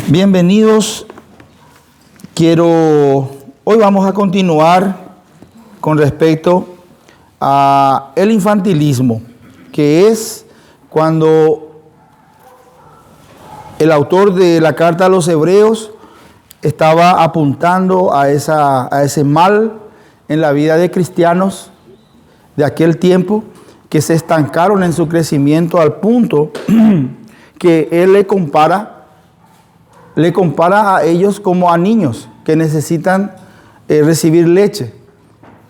Bienvenidos. Hoy vamos a continuar con respecto a el infantilismo, que es cuando el autor de la carta a los Hebreos estaba apuntando a ese mal en la vida de cristianos de aquel tiempo que se estancaron en su crecimiento al punto que él le compara a ellos como a niños que necesitan recibir leche.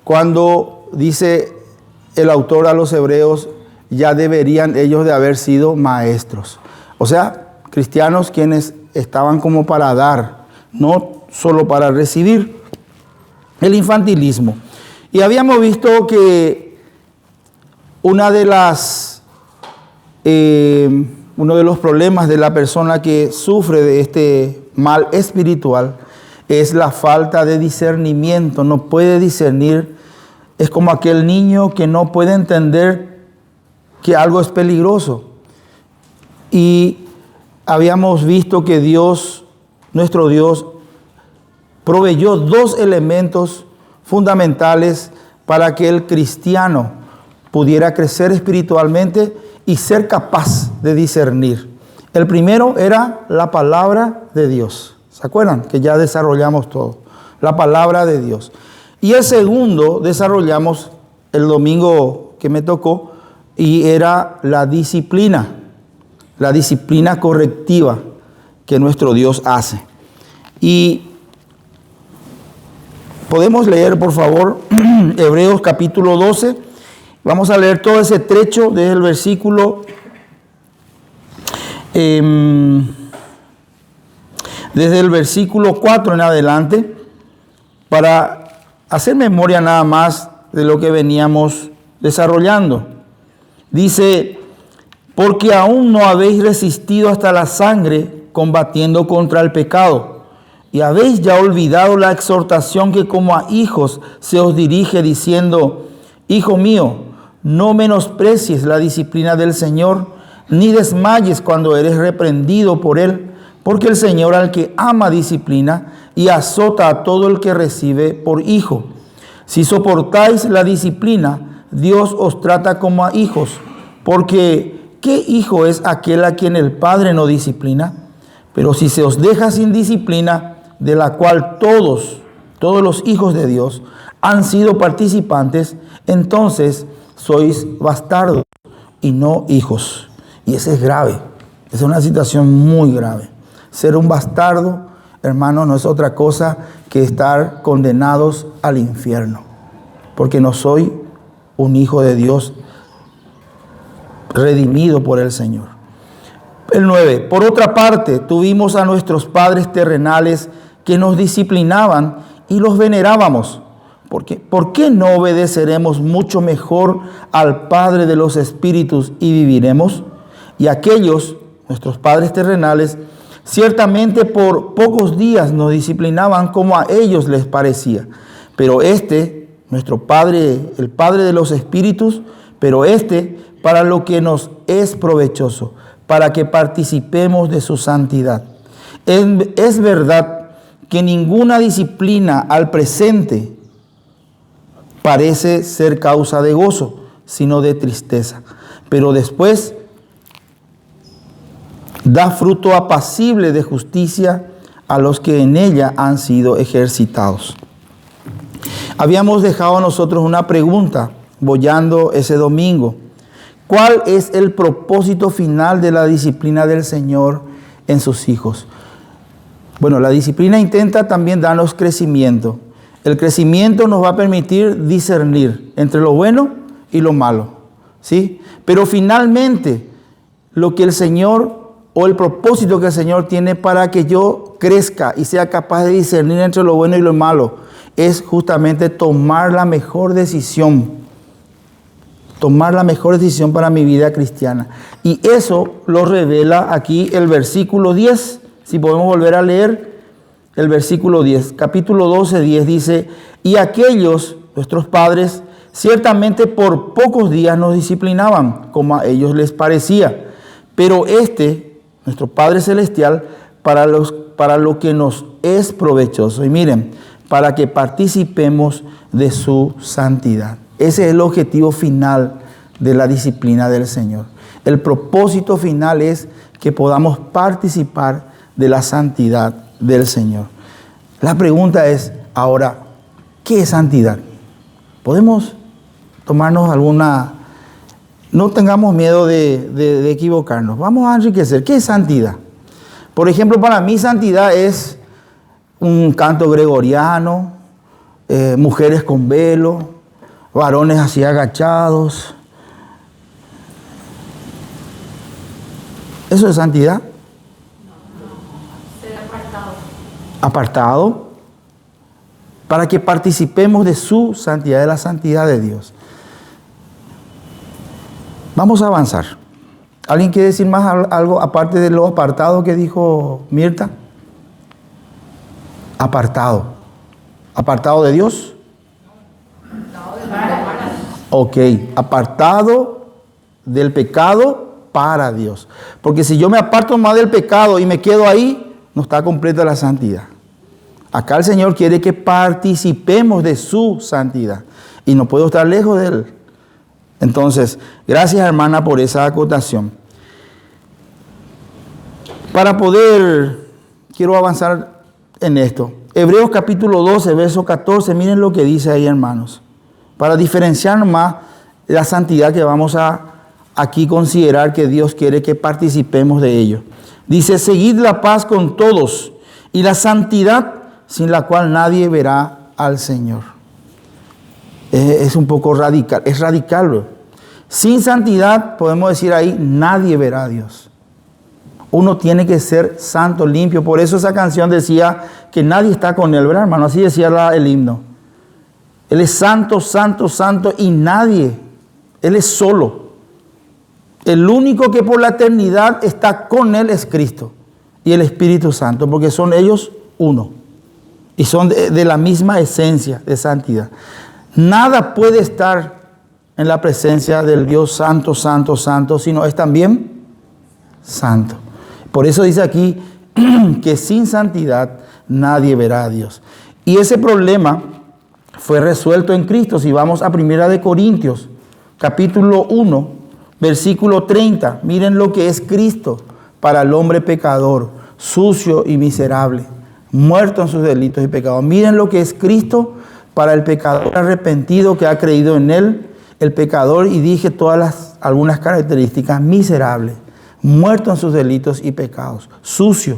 Cuando dice el autor a los Hebreos, ya deberían ellos de haber sido maestros. O sea, cristianos quienes estaban como para dar, no solo para recibir. El infantilismo. Y habíamos visto que uno de los problemas de la persona que sufre de este mal espiritual es la falta de discernimiento. No puede discernir. Es como aquel niño que no puede entender que algo es peligroso. Y habíamos visto que Dios, nuestro Dios, proveyó dos elementos fundamentales para que el cristiano pudiera crecer espiritualmente y ser capaz de discernir. El primero era la palabra de Dios. ¿Se acuerdan? Que ya desarrollamos todo. La palabra de Dios. Y el segundo desarrollamos el domingo que me tocó y era la disciplina correctiva que nuestro Dios hace. Y podemos leer, por favor, Hebreos capítulo 12. Vamos a leer todo ese trecho desde el versículo 4 en adelante, para hacer memoria nada más de lo que veníamos desarrollando. Dice: porque aún no habéis resistido hasta la sangre combatiendo contra el pecado, y habéis ya olvidado la exhortación que como a hijos se os dirige, diciendo: Hijo mío, no menosprecies la disciplina del Señor, ni desmayes cuando eres reprendido por Él, porque el Señor al que ama disciplina y azota a todo el que recibe por hijo. Si soportáis la disciplina, Dios os trata como a hijos, porque ¿qué hijo es aquel a quien el Padre no disciplina? Pero si se os deja sin disciplina, de la cual todos los hijos de Dios han sido participantes, entonces sois bastardos y no hijos. Y eso es grave, es una situación muy grave. Ser un bastardo, hermano, no es otra cosa que estar condenados al infierno, porque no soy un hijo de Dios redimido por el Señor. El 9. Por otra parte, tuvimos a nuestros padres terrenales que nos disciplinaban y los venerábamos. ¿Por qué no obedeceremos mucho mejor al Padre de los Espíritus y viviremos? Y aquellos, nuestros padres terrenales, ciertamente por pocos días nos disciplinaban como a ellos les parecía. Pero nuestro Padre, el Padre de los Espíritus, para lo que nos es provechoso, para que participemos de su santidad. Es verdad que ninguna disciplina al presente parece ser causa de gozo, sino de tristeza. Pero después da fruto apacible de justicia a los que en ella han sido ejercitados. Habíamos dejado nosotros una pregunta, boyando ese domingo. ¿Cuál es el propósito final de la disciplina del Señor en sus hijos? Bueno, la disciplina intenta también darnos crecimiento. El crecimiento nos va a permitir discernir entre lo bueno y lo malo, ¿sí? Pero finalmente, lo que el Señor o el propósito que el Señor tiene para que yo crezca y sea capaz de discernir entre lo bueno y lo malo es justamente tomar la mejor decisión para mi vida cristiana. Y eso lo revela aquí el versículo 10. Si podemos volver a leer el versículo 10. Capítulo 12, 10 dice: y aquellos, nuestros padres, ciertamente por pocos días nos disciplinaban, como a ellos les parecía. Pero nuestro Padre Celestial, para lo que nos es provechoso. Y miren, para que participemos de su santidad. Ese es el objetivo final de la disciplina del Señor. El propósito final es que podamos participar de la santidad del Señor. La pregunta es ahora, ¿qué es santidad? ¿Podemos tomarnos alguna? No tengamos miedo de equivocarnos. Vamos a enriquecer. ¿Qué es santidad? Por ejemplo, para mí santidad es un canto gregoriano, mujeres con velo, varones así agachados. ¿Eso es santidad? Ser apartado. Apartado para que participemos de su santidad, de la santidad de Dios. Vamos a avanzar. ¿Alguien quiere decir más algo aparte de lo apartado que dijo Mirta? Apartado. ¿Apartado de Dios? Ok, apartado del pecado para Dios. Porque si yo me aparto más del pecado y me quedo ahí, no está completa la santidad. Acá el Señor quiere que participemos de su santidad. Y no puedo estar lejos de Él. Entonces, gracias hermana por esa acotación. Para poder, quiero avanzar en esto. Hebreos capítulo 12, verso 14, miren lo que dice ahí, hermanos. Para diferenciar más la santidad que vamos a aquí considerar que Dios quiere que participemos de ello. Dice, seguid la paz con todos y la santidad sin la cual nadie verá al Señor. Es un poco radical, es radical, bro. Sin santidad, podemos decir ahí, nadie verá a Dios. Uno tiene que ser santo, limpio. Por eso esa canción decía que nadie está con Él, ¿verdad, hermano? Así decía el himno. Él es santo, santo, santo y nadie. Él es solo. El único que por la eternidad está con Él es Cristo y el Espíritu Santo, porque son ellos uno. Y son de la misma esencia de santidad. Nada puede estar en la presencia del Dios santo, santo, santo, sino es también santo. Por eso dice aquí que sin santidad nadie verá a Dios. Y ese problema fue resuelto en Cristo. Si vamos a 1 Corintios, capítulo 1, versículo 30. Miren lo que es Cristo para el hombre pecador, sucio y miserable, muerto en sus delitos y pecados. Miren lo que es Cristo para el pecador arrepentido que ha creído en Él, el pecador, y dije algunas características: miserable, muerto en sus delitos y pecados, sucio.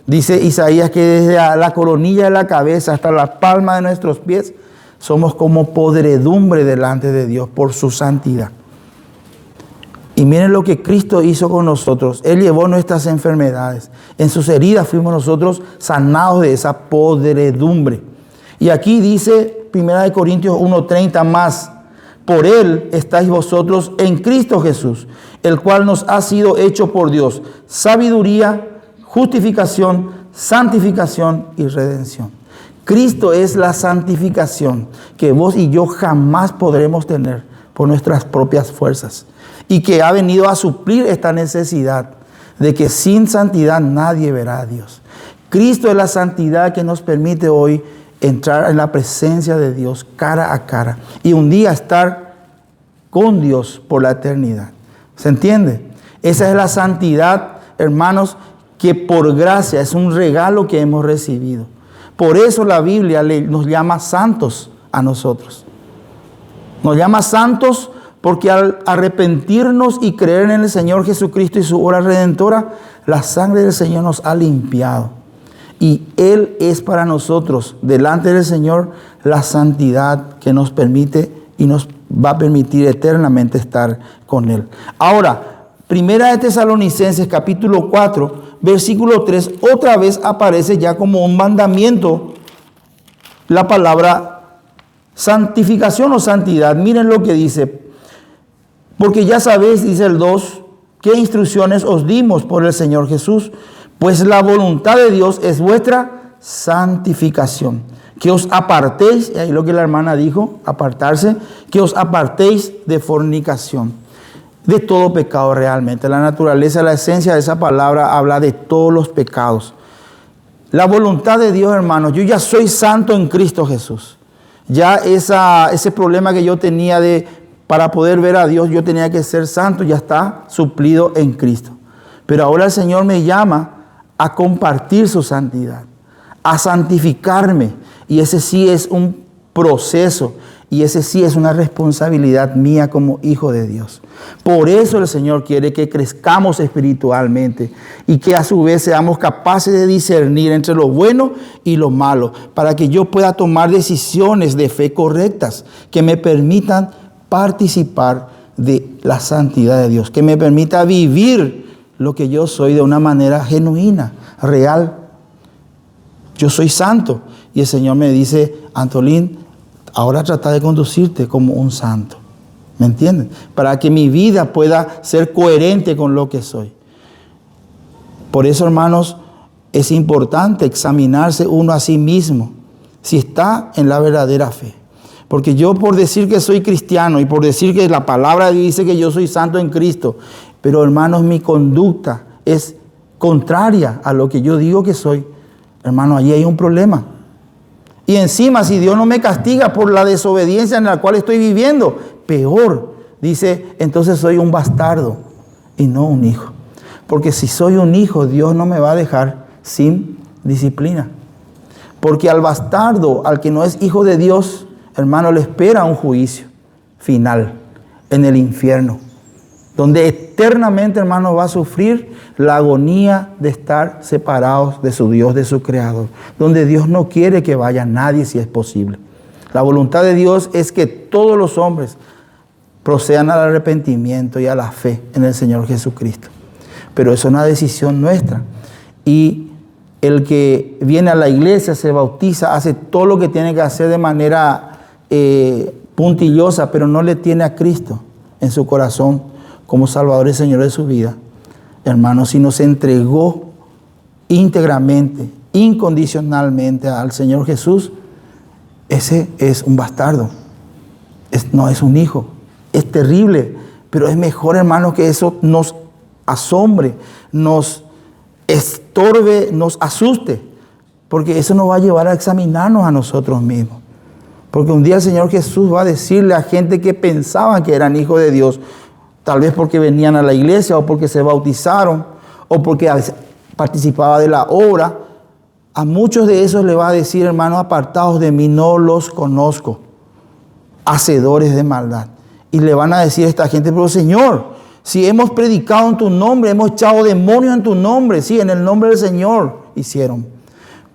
Dice Isaías que desde la coronilla de la cabeza hasta la palma de nuestros pies somos como podredumbre delante de Dios por su santidad. Y miren lo que Cristo hizo con nosotros. Él llevó nuestras enfermedades. En sus heridas fuimos nosotros sanados de esa podredumbre. Y aquí dice 1 Corintios 1:30 más: por Él estáis vosotros en Cristo Jesús, el cual nos ha sido hecho por Dios sabiduría, justificación, santificación y redención. Cristo es la santificación que vos y yo jamás podremos tener por nuestras propias fuerzas, y que ha venido a suplir esta necesidad de que sin santidad nadie verá a Dios. Cristo es la santidad que nos permite hoy entrar en la presencia de Dios cara a cara y un día estar con Dios por la eternidad. ¿Se entiende? Esa es la santidad, hermanos, que por gracia es un regalo que hemos recibido. Por eso la Biblia nos llama santos a nosotros. Nos llama santos porque al arrepentirnos y creer en el Señor Jesucristo y su obra redentora, la sangre del Señor nos ha limpiado. Y Él es para nosotros, delante del Señor, la santidad que nos permite y nos va a permitir eternamente estar con Él. Ahora, 1 Tesalonicenses capítulo 4, versículo 3, otra vez aparece ya como un mandamiento la palabra santificación o santidad. Miren lo que dice: porque ya sabéis, dice el 2, qué instrucciones os dimos por el Señor Jesús, pues la voluntad de Dios es vuestra santificación, que os apartéis, y ahí lo que la hermana dijo, apartarse, que os apartéis de fornicación. de todo pecado realmente. La naturaleza, la esencia de esa palabra habla de todos los pecados. La voluntad de Dios, hermanos, yo ya soy santo en Cristo Jesús. Ya ese problema que yo tenía para poder ver a Dios, yo tenía que ser santo, ya está suplido en Cristo. Pero ahora el Señor me llama a compartir su santidad, a santificarme. Y ese sí es un proceso. Y ese sí es una responsabilidad mía como hijo de Dios. Por eso el Señor quiere que crezcamos espiritualmente y que a su vez seamos capaces de discernir entre lo bueno y lo malo, para que yo pueda tomar decisiones de fe correctas que me permitan participar de la santidad de Dios, que me permita vivir lo que yo soy de una manera genuina, real. Yo soy santo y el Señor me dice: Antolín, ahora trata de conducirte como un santo. ¿Me entienden? Para que mi vida pueda ser coherente con lo que soy. Por eso, hermanos, es importante examinarse uno a sí mismo, si está en la verdadera fe. Porque yo, por decir que soy cristiano y por decir que la palabra dice que yo soy santo en Cristo, pero hermanos, mi conducta es contraria a lo que yo digo que soy, hermano, allí hay un problema. Y encima, si Dios no me castiga por la desobediencia en la cual estoy viviendo, peor, dice, entonces soy un bastardo y no un hijo. Porque si soy un hijo, Dios no me va a dejar sin disciplina. Porque al bastardo, al que no es hijo de Dios, hermano, le espera un juicio final en el infierno, donde eternamente, hermano, va a sufrir la agonía de estar separados de su Dios, de su Creador, donde Dios no quiere que vaya nadie si es posible. La voluntad de Dios es que todos los hombres procedan al arrepentimiento y a la fe en el Señor Jesucristo. Pero eso es una decisión nuestra. Y el que viene a la iglesia, se bautiza, hace todo lo que tiene que hacer de manera puntillosa, pero no le tiene a Cristo en su corazón como Salvador y Señor de su vida. Hermano, si no se entregó íntegramente, incondicionalmente al Señor Jesús, ese es un bastardo. No es un hijo. Es terrible, pero es mejor, hermano, que eso nos asombre, nos estorbe, nos asuste, porque eso nos va a llevar a examinarnos a nosotros mismos. Porque un día el Señor Jesús va a decirle a gente que pensaban que eran hijos de Dios, tal vez porque venían a la iglesia o porque se bautizaron o porque participaba de la obra, a muchos de esos le va a decir: hermanos, apartados de mí, no los conozco, hacedores de maldad. Y le van a decir a esta gente: pero Señor, si hemos predicado en tu nombre, hemos echado demonios en tu nombre, sí, en el nombre del Señor hicieron.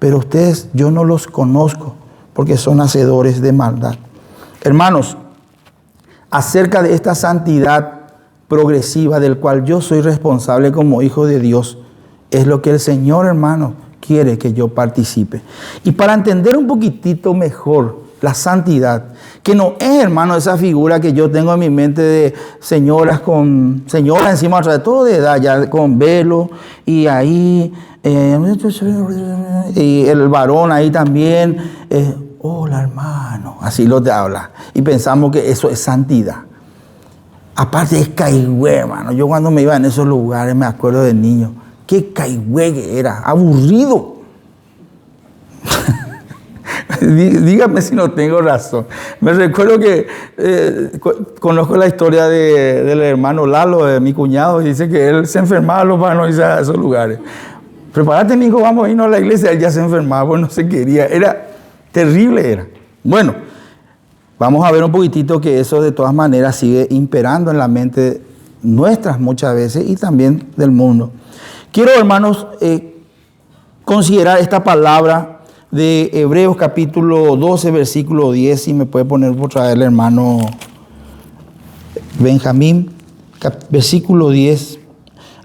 Pero ustedes, yo no los conozco, porque son hacedores de maldad. Hermanos, acerca de esta santidad progresiva del cual yo soy responsable como hijo de Dios, es lo que el Señor, hermano, quiere que yo participe. Y para entender un poquitito mejor la santidad, que no es, hermano, esa figura que yo tengo en mi mente de señoras encima de todo de edad, ya con velo, y ahí, y el varón ahí también, hola hermano, así lo te habla. Y pensamos que eso es santidad. Aparte es caigüe, hermano. Yo cuando me iba en esos lugares me acuerdo de niño. Qué caigüe que era, aburrido. Dígame si no tengo razón. Me recuerdo que conozco la historia del hermano Lalo, de mi cuñado, y dice que él se enfermaba los varones a esos lugares. Prepárate, mi hijo, vamos a irnos a la iglesia. Él ya se enfermaba, pues no se quería. Era terrible, era. Bueno, vamos a ver un poquitito que eso de todas maneras sigue imperando en la mente nuestras muchas veces y también del mundo. Quiero, hermanos, considerar esta palabra de Hebreos capítulo 12, versículo 10, si me puede poner por traer el hermano Benjamín, versículo 10,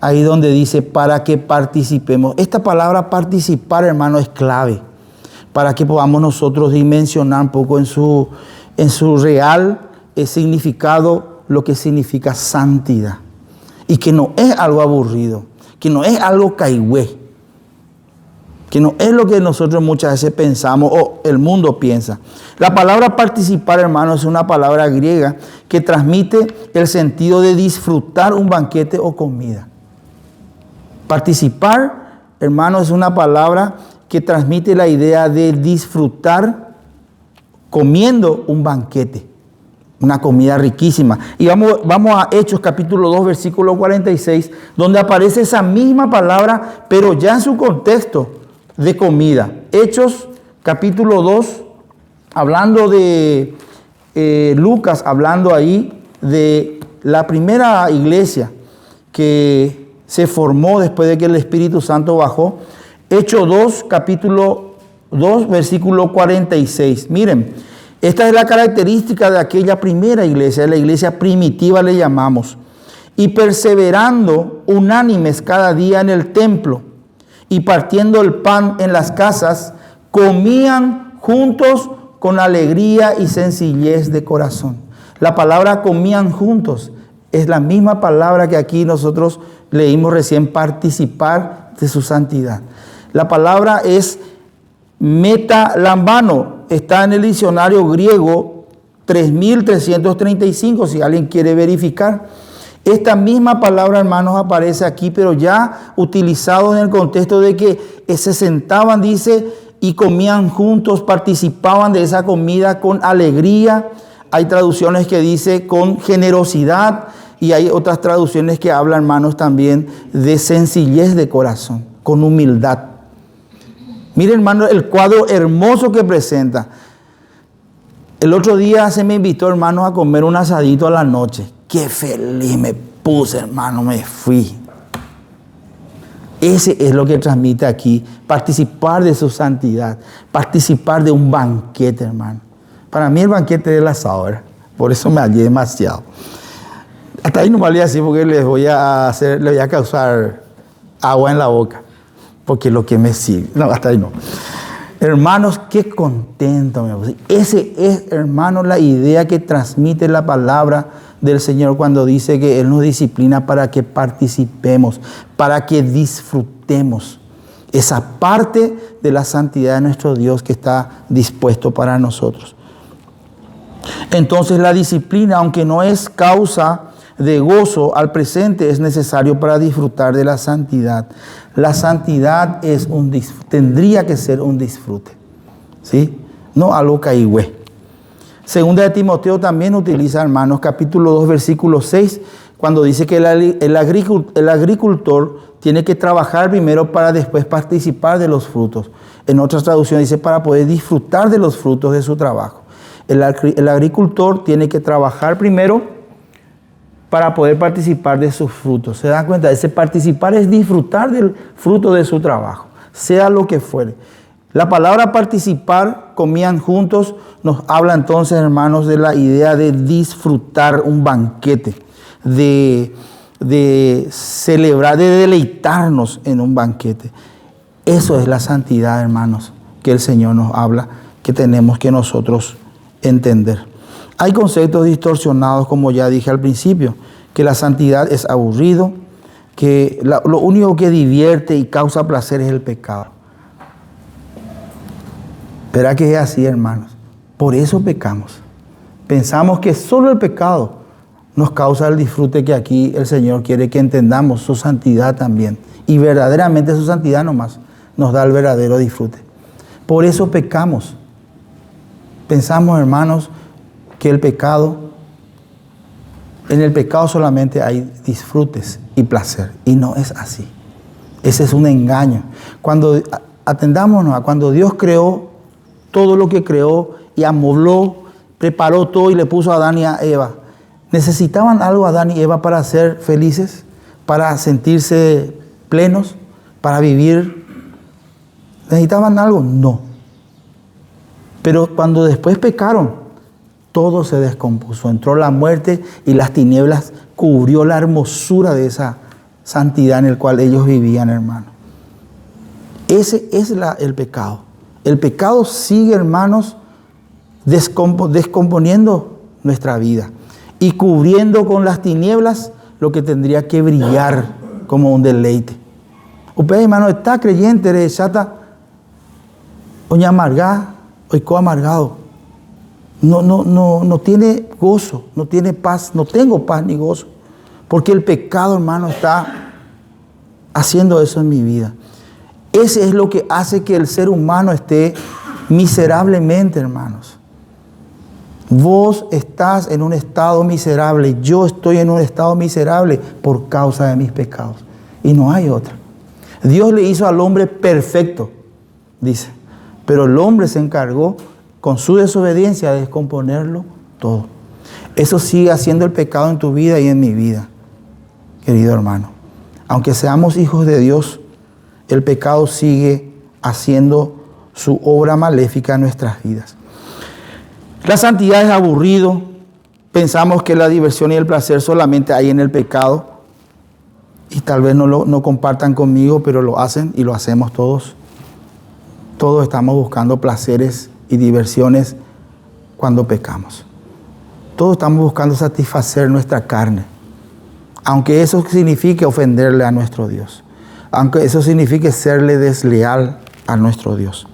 ahí donde dice: para que participemos. Esta palabra participar, hermano, es clave, para que podamos nosotros dimensionar un poco en su real significado, lo que significa santidad. Y que no es algo aburrido, que no es algo caigüe. que no es lo que nosotros muchas veces pensamos o el mundo piensa. La palabra participar, hermanos, es una palabra griega que transmite el sentido de disfrutar un banquete o comida. Participar, hermanos, es una palabra que transmite la idea de disfrutar comiendo un banquete, una comida riquísima. Y vamos a Hechos capítulo 2, versículo 46, donde aparece esa misma palabra, pero ya en su contexto de comida. Hechos capítulo 2, hablando de Lucas, hablando ahí de la primera iglesia que se formó después de que el Espíritu Santo bajó. Hechos 2, capítulo 2, versículo 46. Miren, esta es la característica de aquella primera iglesia, la iglesia primitiva le llamamos. Y perseverando unánimes cada día en el templo y partiendo el pan en las casas, comían juntos con alegría y sencillez de corazón. La palabra comían juntos es la misma palabra que aquí nosotros leímos recién, participar de su santidad. La palabra es metalambano, está en el diccionario griego 3335, si alguien quiere verificar. Esta misma palabra, hermanos, aparece aquí, pero ya utilizado en el contexto de que se sentaban, dice, y comían juntos, participaban de esa comida con alegría. Hay traducciones que dice con generosidad y hay otras traducciones que hablan, hermanos, también de sencillez de corazón, con humildad. Miren, hermano, el cuadro hermoso que presenta. El otro día se me invitó, hermanos, a comer un asadito a la noche. Qué feliz me puse, hermano, me fui. Ese es lo que transmite aquí, participar de su santidad, participar de un banquete, hermano. Para mí el banquete es el asado, ¿verdad? Por eso me hallé demasiado. Hasta ahí no valía así porque les voy a causar agua en la boca. Porque lo que me sigue. No, hasta ahí no. Hermanos, qué contento me puse. Ese es, hermanos, la idea que transmite la palabra del Señor cuando dice que Él nos disciplina para que participemos, para que disfrutemos esa parte de la santidad de nuestro Dios que está dispuesto para nosotros. Entonces la disciplina, aunque no es causa de gozo al presente, es necesario para disfrutar de la santidad. La santidad tendría que ser un disfrute, ¿sí? No algo caigüe. Segunda de Timoteo también utiliza, hermanos, capítulo 2, versículo 6, cuando dice que el agricultor tiene que trabajar primero para después participar de los frutos. En otras traducciones dice para poder disfrutar de los frutos de su trabajo. El agricultor tiene que trabajar primero para poder participar de sus frutos. ¿Se dan cuenta? Ese participar es disfrutar del fruto de su trabajo, sea lo que fuere. La palabra participar, comían juntos, nos habla entonces, hermanos, de la idea de disfrutar un banquete, de celebrar, de deleitarnos en un banquete. Eso es la santidad, hermanos, que el Señor nos habla, que tenemos que nosotros entender. Hay conceptos distorsionados, como ya dije al principio, que la santidad es aburrido, que lo único que divierte y causa placer es el pecado. ¿Verdad que es así, hermanos? Por eso pecamos. Pensamos que solo el pecado nos causa el disfrute que aquí el Señor quiere que entendamos, su santidad también. Y verdaderamente su santidad nomás nos da el verdadero disfrute. Por eso pecamos. Pensamos, hermanos, que en el pecado solamente hay disfrutes y placer. Y no es así. Ese es un engaño. Cuando atendámonos a cuando Dios creó todo lo que creó y amobló, preparó todo y le puso a Adán y a Eva. ¿Necesitaban algo Adán y Eva para ser felices? ¿Para sentirse plenos? ¿Para vivir? ¿Necesitaban algo? No. Pero cuando después pecaron, todo se descompuso. Entró la muerte y las tinieblas cubrió la hermosura de esa santidad en la cual ellos vivían, hermano. Ese es el pecado. El pecado sigue, hermanos, descomponiendo nuestra vida y cubriendo con las tinieblas lo que tendría que brillar como un deleite. Usted, hermano, está creyente, chata, Oña amargada, oico amargado. No tiene gozo, no tiene paz, no tengo paz ni gozo. Porque el pecado, hermano, está haciendo eso en mi vida. Ese es lo que hace que el ser humano esté miserablemente, hermanos. Vos estás en un estado miserable, yo estoy en un estado miserable por causa de mis pecados. Y no hay otra. Dios le hizo al hombre perfecto, dice. Pero el hombre se encargó con su desobediencia de descomponerlo todo. Eso sigue haciendo el pecado en tu vida y en mi vida, querido hermano. Aunque seamos hijos de Dios, el pecado sigue haciendo su obra maléfica en nuestras vidas. La santidad es aburrido. Pensamos que la diversión y el placer solamente hay en el pecado. Y tal vez no compartan conmigo, pero lo hacen y lo hacemos todos. Todos estamos buscando placeres y diversiones cuando pecamos. Todos estamos buscando satisfacer nuestra carne. Aunque eso signifique ofenderle a nuestro Dios. Aunque eso signifique serle desleal a nuestro Dios.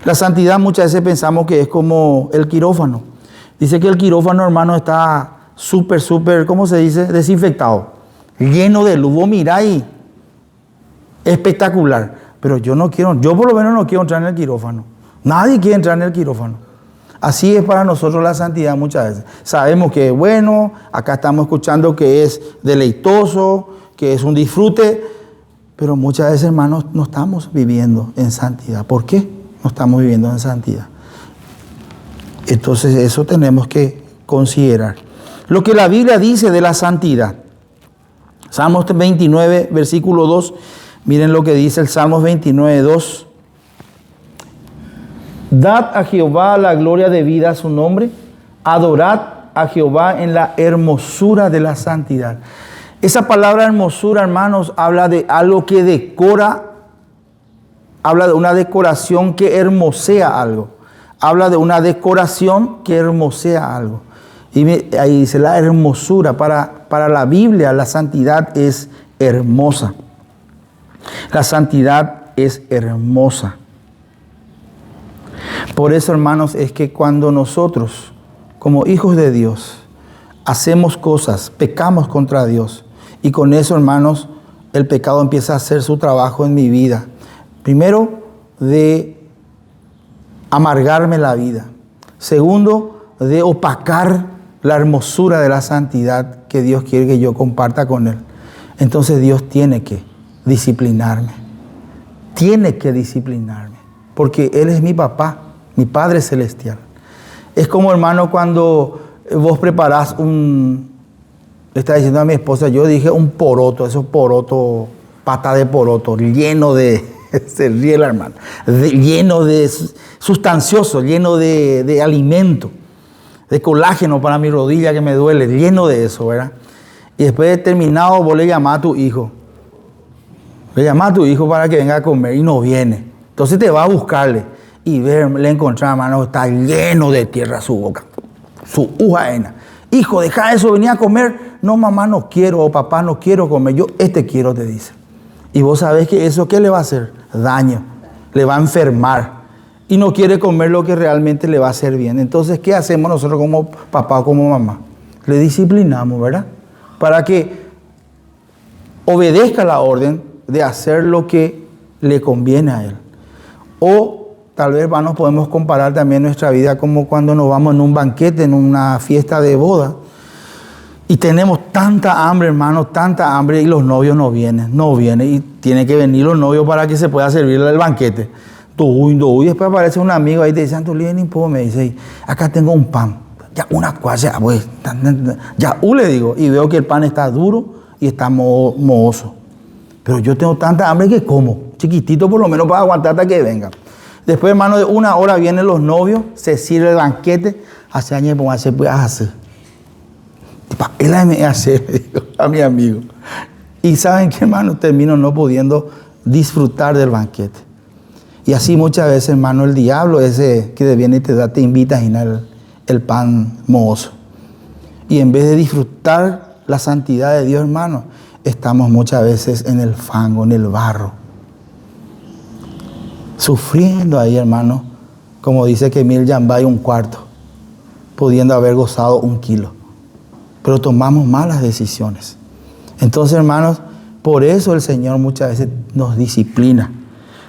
La santidad muchas veces pensamos que es como el quirófano. Dice que el quirófano, hermano, está súper, ¿cómo se dice? Desinfectado. Lleno de luz. Vos mirá ahí. Espectacular. Pero yo por lo menos no quiero entrar en el quirófano. Nadie quiere entrar en el quirófano. Así es para nosotros la santidad muchas veces. Sabemos que es bueno, acá estamos escuchando que es deleitoso, que es un disfrute, pero muchas veces, hermanos, no estamos viviendo en santidad. ¿Por qué no estamos viviendo en santidad? Entonces eso tenemos que considerar. Lo que la Biblia dice de la santidad. Salmos 29, versículo 2. Miren lo que dice el Salmos 29, 2. Dad a Jehová la gloria debida a su nombre. Adorad a Jehová en la hermosura de la santidad. Esa palabra hermosura, hermanos, habla de algo que decora. Habla de una decoración que hermosea algo. Habla de una decoración que hermosea algo. Y ahí dice la hermosura. Para la Biblia, la santidad es hermosa. La santidad es hermosa. Por eso, hermanos, es que cuando nosotros, como hijos de Dios, hacemos cosas, pecamos contra Dios, y con eso, hermanos, el pecado empieza a hacer su trabajo en mi vida. Primero, de amargarme la vida. Segundo, de opacar la hermosura de la santidad que Dios quiere que yo comparta con Él. Entonces Dios tiene que disciplinarme. Tiene que disciplinarme. Porque Él es mi papá, mi Padre Celestial. Es como, hermano, cuando vos preparás le estaba diciendo a mi esposa, yo dije un poroto, esos porotos, pata de poroto, lleno de, se ríe la hermana, lleno de sustancioso, lleno de alimento, de colágeno para mi rodilla que me duele, lleno de eso, ¿verdad? Y después de terminado, vos le llamás a tu hijo. Le llamás a tu hijo para que venga a comer y no viene. Entonces te va a buscarle y le encontrar, hermano, está lleno de tierra su boca, su ujaena. Hijo, deja eso, venía a comer. No, mamá, no quiero, o papá, no quiero comer. Yo quiero, te dice. Y vos sabés que eso, ¿qué le va a hacer? Daño. Le va a enfermar. Y no quiere comer lo que realmente le va a hacer bien. Entonces, ¿qué hacemos nosotros como papá o como mamá? Le disciplinamos, ¿verdad? Para que obedezca la orden de hacer lo que le conviene a él. O tal vez nos podemos comparar también nuestra vida como cuando nos vamos en un banquete, en una fiesta de boda. Y tenemos tanta hambre, hermano, tanta hambre, y los novios no vienen. Y tienen que venir los novios para que se pueda servir el banquete. Y después aparece un amigo ahí y te dice, me dice, acá tengo un pan. Ya una cuaya, pues, ya le digo. Y veo que el pan está duro y está mohoso. Pero yo tengo tanta hambre que como. Chiquitito por lo menos para aguantar hasta que venga. Después, hermano, de una hora vienen los novios, se sirve el banquete. Hace años como hace, pues hacer. Él me hace, me dijo a mi amigo. Y ¿saben qué, hermano? Termino no pudiendo disfrutar del banquete. Y así muchas veces, hermano, el diablo ese que viene y te invita a cenar el pan mohoso. Y en vez de disfrutar la santidad de Dios, hermano, estamos muchas veces en el fango, en el barro. Sufriendo ahí, hermano, como dice Kemil Yambay, 1/4, pudiendo haber gozado 1 kilo. Pero tomamos malas decisiones. Entonces, hermanos, por eso el Señor muchas veces nos disciplina.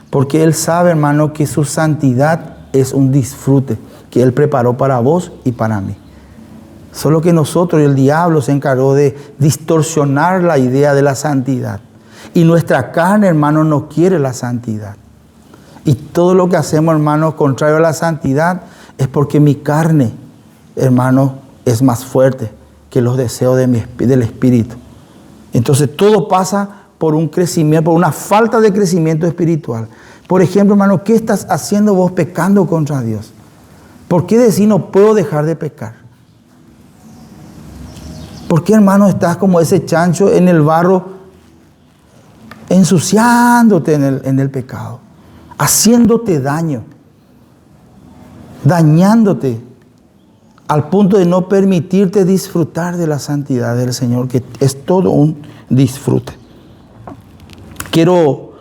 Porque Él sabe, hermano, que su santidad es un disfrute que Él preparó para vos y para mí. Solo que nosotros, el diablo se encargó de distorsionar la idea de la santidad. Y nuestra carne, hermano, no quiere la santidad. Y todo lo que hacemos, hermano, contrario a la santidad, es porque mi carne, hermano, es más fuerte que los deseos del Espíritu. Entonces todo pasa por un crecimiento, por una falta de crecimiento espiritual. Por ejemplo, hermano, ¿qué estás haciendo vos pecando contra Dios? ¿Por qué decir no puedo dejar de pecar? ¿Por qué, hermano, estás como ese chancho en el barro, ensuciándote en el pecado, haciéndote daño, dañándote, al punto de no permitirte disfrutar de la santidad del Señor, que es todo un disfrute? Quiero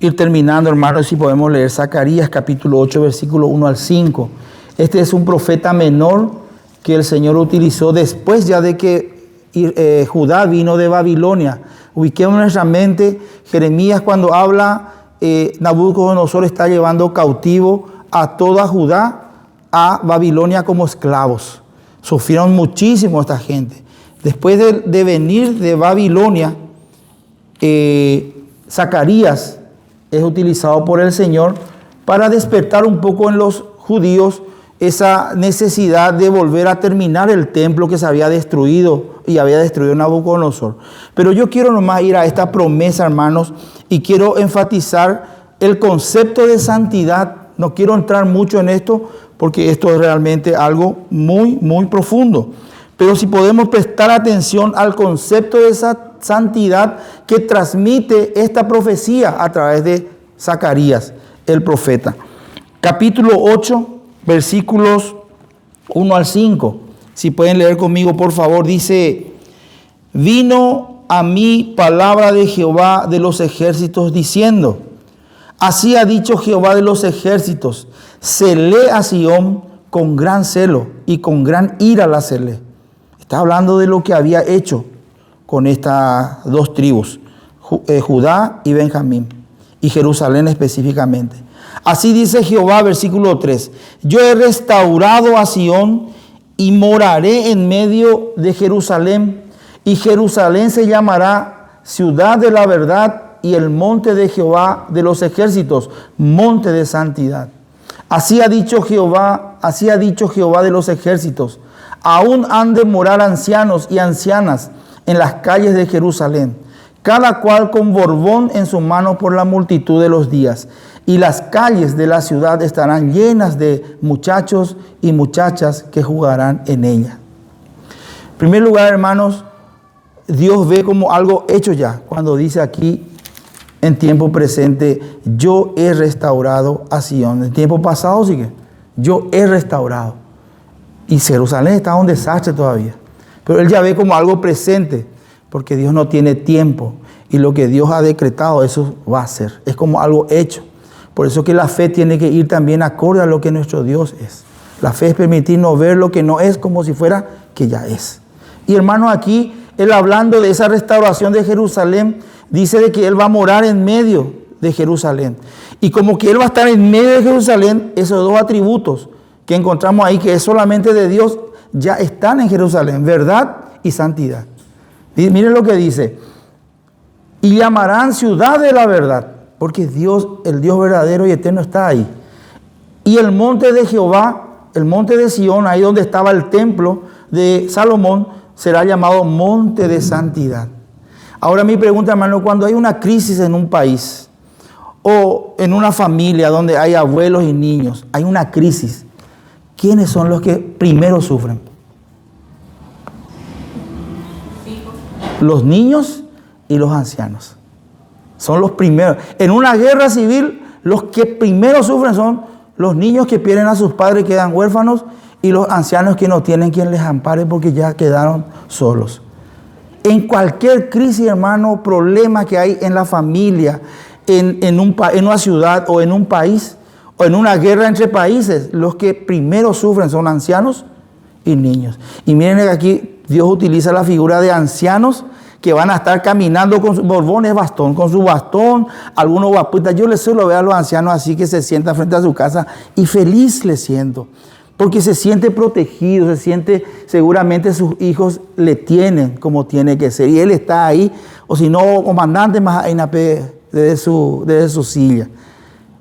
ir terminando, hermanos, si podemos leer Zacarías capítulo 8, versículo 1 al 5. Este es un profeta menor que el Señor utilizó después ya de que Judá vino de Babilonia. Ubiquemos en nuestra mente Jeremías cuando habla, Nabucodonosor está llevando cautivo a toda Judá a Babilonia como esclavos. Sufrieron muchísimo esta gente. Después de venir de Babilonia, Zacarías es utilizado por el Señor para despertar un poco en los judíos esa necesidad de volver a terminar el templo que se había destruido y había destruido Nabucodonosor. Pero yo quiero nomás ir a esta promesa, hermanos, y quiero enfatizar el concepto de santidad. No quiero entrar mucho en esto porque esto es realmente algo muy, muy profundo. Pero si podemos prestar atención al concepto de esa santidad que transmite esta profecía a través de Zacarías, el profeta. Capítulo 8, versículos 1 al 5. Si pueden leer conmigo, por favor, dice: vino a mí palabra de Jehová de los ejércitos diciendo: así ha dicho Jehová de los ejércitos, celé a Sión con gran celo y con gran ira la celé. Está hablando de lo que había hecho con estas dos tribus, Judá y Benjamín, y Jerusalén específicamente. Así dice Jehová, versículo 3: yo he restaurado a Sión y moraré en medio de Jerusalén, y Jerusalén se llamará ciudad de la verdad, y el monte de Jehová de los ejércitos, monte de santidad. Así ha dicho Jehová de los ejércitos: aún han de morar ancianos y ancianas en las calles de Jerusalén, cada cual con borbón en su mano por la multitud de los días. Y las calles de la ciudad estarán llenas de muchachos y muchachas que jugarán en ella. En primer lugar, hermanos, Dios ve como algo hecho ya, cuando dice aquí en tiempo presente: yo he restaurado a Sión. En tiempo pasado sigue: yo he restaurado. Y Jerusalén está un desastre todavía. Pero Él ya ve como algo presente, porque Dios no tiene tiempo. Y lo que Dios ha decretado, eso va a ser. Es como algo hecho. Por eso que la fe tiene que ir también acorde a lo que nuestro Dios es. La fe es permitirnos ver lo que no es como si fuera que ya es. Y hermano, aquí Él, hablando de esa restauración de Jerusalén, dice de que Él va a morar en medio de Jerusalén. Y como que Él va a estar en medio de Jerusalén, esos dos atributos que encontramos ahí, que es solamente de Dios, ya están en Jerusalén: verdad y santidad. Y miren lo que dice: y llamarán ciudad de la verdad, porque Dios, el Dios verdadero y eterno, está ahí. Y el monte de Jehová, el monte de Sión, ahí donde estaba el templo de Salomón, será llamado monte de santidad. Ahora mi pregunta, hermano, cuando hay una crisis en un país o en una familia donde hay abuelos y niños, hay una crisis, ¿quiénes son los que primero sufren? Los niños y los ancianos. Son los primeros. En una guerra civil, los que primero sufren son los niños que pierden a sus padres y quedan huérfanos, y los ancianos que no tienen quien les ampare porque ya quedaron solos. En cualquier crisis, hermano, problema que hay en la familia, en una ciudad o en un país, o en una guerra entre países, los que primero sufren son ancianos y niños. Y miren que aquí Dios utiliza la figura de ancianos que van a estar caminando con su borbones bastón, con su bastón, algunos guapitas. Yo les suelo ver a los ancianos así que se sientan frente a su casa y feliz les siento. Porque se siente protegido, se siente, seguramente sus hijos le tienen como tiene que ser. Y él está ahí, o si no, comandante más desde su silla.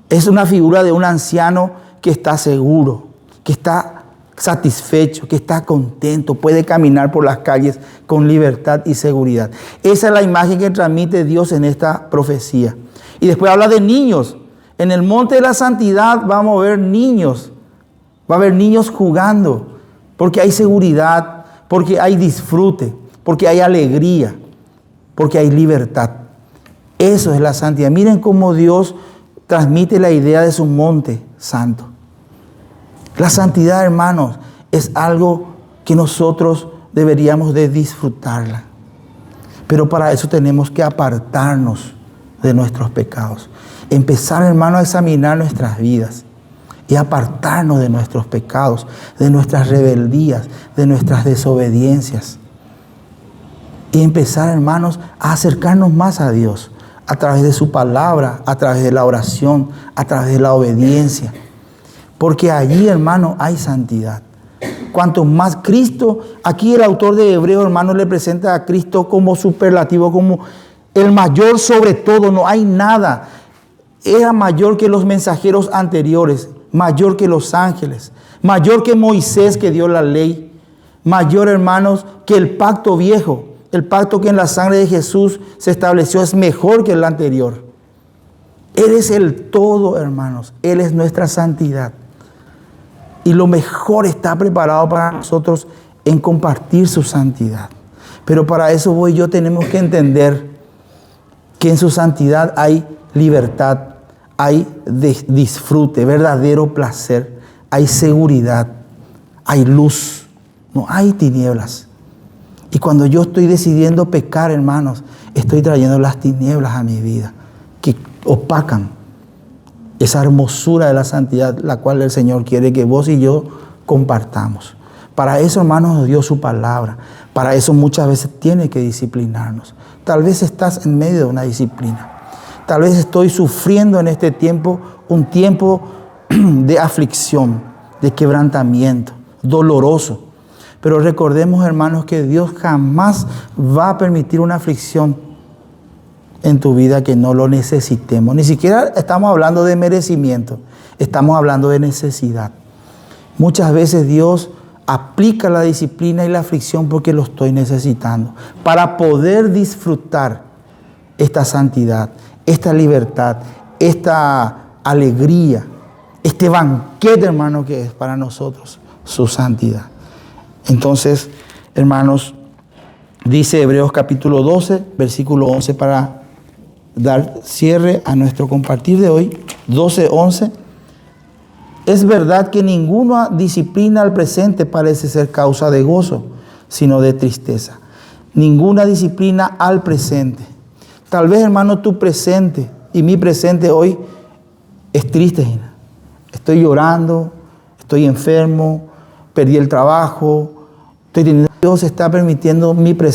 Es una figura de un anciano que está seguro, que está satisfecho, que está contento, puede caminar por las calles con libertad y seguridad. Esa es la imagen que transmite Dios en esta profecía. Y después habla de niños. En el monte de la santidad vamos a ver niños. Va a haber niños jugando, porque hay seguridad, porque hay disfrute, porque hay alegría, porque hay libertad. Eso es la santidad. Miren cómo Dios transmite la idea de su monte santo. La santidad, hermanos, es algo que nosotros deberíamos de disfrutarla. Pero para eso tenemos que apartarnos de nuestros pecados. Empezar, hermanos, a examinar nuestras vidas. Y apartarnos de nuestros pecados, de nuestras rebeldías, de nuestras desobediencias. Y empezar, hermanos, a acercarnos más a Dios a través de su palabra, a través de la oración, a través de la obediencia. Porque allí, hermano, hay santidad. Cuanto más Cristo, aquí el autor de Hebreos, hermano, le presenta a Cristo como superlativo, como el mayor sobre todo. No hay nada. Era mayor que los mensajeros anteriores, mayor que los ángeles, mayor que Moisés que dio la ley, mayor, hermanos, que el pacto viejo. El pacto que en la sangre de Jesús se estableció es mejor que el anterior. Él es el todo, hermanos. Él es nuestra santidad. Y lo mejor está preparado para nosotros en compartir su santidad. Pero para eso vos y yo tenemos que entender que en su santidad hay libertad, hay disfrute, verdadero placer, hay seguridad, hay luz, no hay tinieblas. Y cuando yo estoy decidiendo pecar, hermanos, estoy trayendo las tinieblas a mi vida, que opacan esa hermosura de la santidad, la cual el Señor quiere que vos y yo compartamos. Para eso, hermanos, nos dio su palabra. Para eso muchas veces tiene que disciplinarnos. Tal vez estás en medio de una disciplina. Tal vez estoy sufriendo en este tiempo un tiempo de aflicción, de quebrantamiento, doloroso. Pero recordemos, hermanos, que Dios jamás va a permitir una aflicción en tu vida que no lo necesitemos. Ni siquiera estamos hablando de merecimiento, estamos hablando de necesidad. Muchas veces Dios aplica la disciplina y la aflicción porque lo estoy necesitando, para poder disfrutar esta santidad, esta libertad, esta alegría, este banquete, hermano, que es para nosotros su santidad. Entonces, hermanos, dice Hebreos capítulo 12, versículo 11, para dar cierre a nuestro compartir de hoy, 12:11. Es verdad que ninguna disciplina al presente parece ser causa de gozo, sino de tristeza. Ninguna disciplina al presente. Tal vez, hermano, tu presente y mi presente hoy es triste. Estoy llorando, estoy enfermo, perdí el trabajo, Dios está permitiendo mi presente.